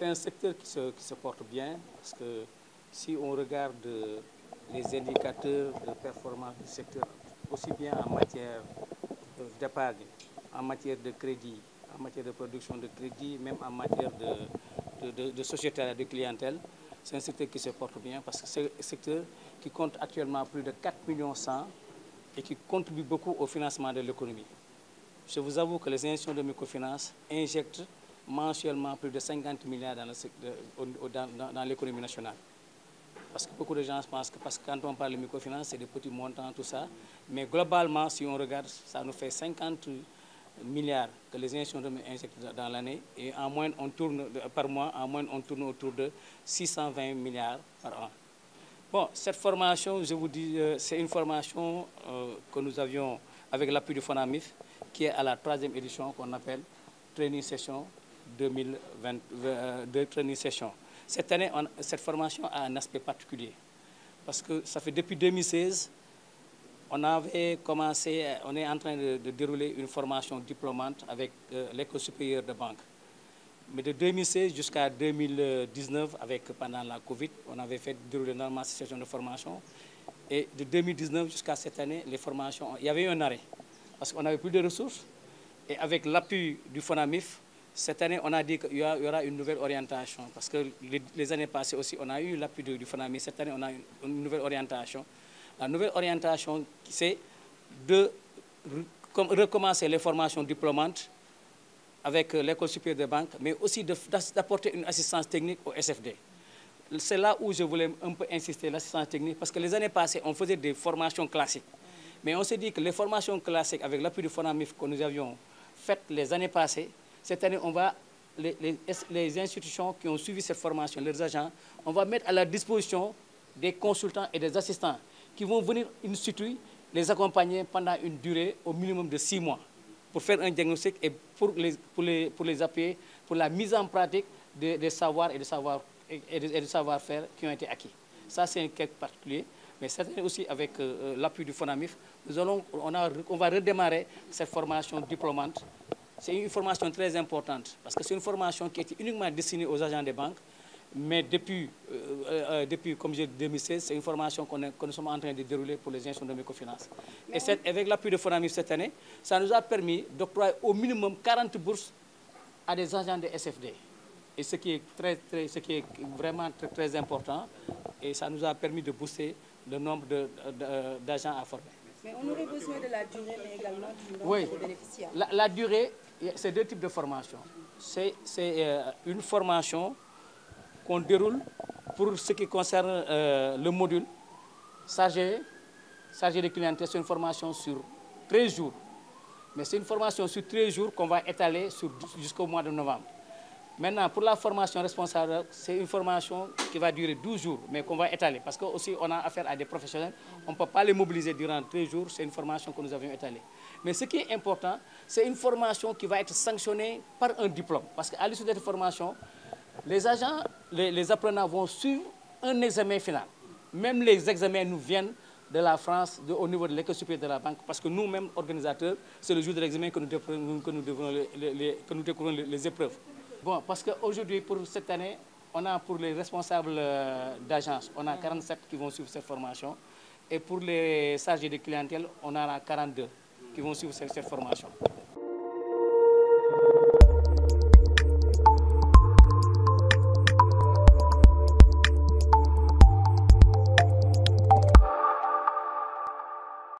c'est un secteur qui se porte bien parce que si on regarde les indicateurs de performance du secteur, aussi bien en matière d'épargne, en matière de crédit, en matière de production de crédit, même en matière de sociétaire, de clientèle, c'est un secteur qui se porte bien parce que c'est un secteur qui compte actuellement plus de 4,1 millions et qui contribue beaucoup au financement de l'économie. Je vous avoue que les institutions de microfinance injectent mensuellement plus de 50 milliards dans l'économie nationale. Parce que beaucoup de gens pensent que parce que quand on parle de microfinance, c'est des petits montants, tout ça. Mais globalement, si on regarde, ça nous fait 50 milliards que les institutions injectent dans l'année. Et en moyenne, on tourne par mois, en moyenne, on tourne autour de 620 milliards par an. Bon, cette formation, je vous dis, c'est une formation que nous avions avec l'appui du FONAMIF, qui est à la 3e édition qu'on appelle Training Session 2022 Training Session. Cette année, cette formation a un aspect particulier parce que ça fait depuis 2016, on avait commencé, on est en train de dérouler une formation diplômante avec l'École supérieure de banque. Mais de 2016 jusqu'à 2019, pendant la Covid, on avait fait dérouler normalement cette session de formation. Et de 2019 jusqu'à cette année, les formations, il y avait eu un arrêt parce qu'on n'avait plus de ressources. Et avec l'appui du FONAMIF, cette année, on a dit qu'il y aura une nouvelle orientation. Parce que les années passées aussi, on a eu l'appui du FONAMIF. Cette année, on a une nouvelle orientation. La nouvelle orientation, c'est de recommencer les formations diplômantes avec l'École supérieure de banque, mais aussi d'apporter une assistance technique au SFD. C'est là où je voulais un peu insister, l'assistance technique, parce que les années passées, on faisait des formations classiques. Mais on s'est dit que les formations classiques, avec l'appui du FONAMIF que nous avions faites les années passées, cette année, on va, les institutions qui ont suivi cette formation, leurs agents, on va mettre à la disposition des consultants et des assistants qui vont venir in situ les accompagner pendant une durée au minimum de 6 mois pour faire un diagnostic et pour les appuyer pour la mise en pratique des savoirs et de savoir-faire qui ont été acquis. Ça, c'est un cas particulier. Mais cette année aussi, avec l'appui du FONAMIF, on va redémarrer cette formation diplômante. C'est une formation très importante parce que c'est une formation qui était uniquement destinée aux agents des banques. Mais depuis comme j'ai dit, 2016, c'est une formation que nous sommes en train de dérouler pour les institutions de microfinance. Et avec l'appui de FONAMIF cette année, ça nous a permis d'octroyer au minimum 40 bourses à des agents de SFD. Et ce qui est vraiment très important. Et ça nous a permis de booster le nombre d'agents à former. Mais on aurait besoin de la durée, mais également du nombre de bénéficiaires. La durée, c'est 2 types de formations. C'est une formation qu'on déroule pour ce qui concerne le module chargé de clientèle. C'est une formation sur 13 jours. Mais c'est une formation sur 13 jours qu'on va étaler jusqu'au mois de novembre. Maintenant, pour la formation responsable, c'est une formation qui va durer 12 jours, mais qu'on va étaler. Parce qu'aussi, on a affaire à des professionnels. On ne peut pas les mobiliser durant 13 jours. C'est une formation que nous avions étalée. Mais ce qui est important, c'est une formation qui va être sanctionnée par un diplôme. Parce qu'à l'issue de cette formation, les agents, les apprenants vont suivre un examen final. Même les examens nous viennent de la France, au niveau de l'École supérieure de la banque, parce que nous-mêmes, organisateurs, c'est le jour de l'examen que nous découvrons les épreuves. Bon, parce qu'aujourd'hui, pour cette année, on a pour les responsables d'agence, on a 47 qui vont suivre cette formation. Et pour les chargés de clientèle, on en a 42 qui vont suivre cette formation.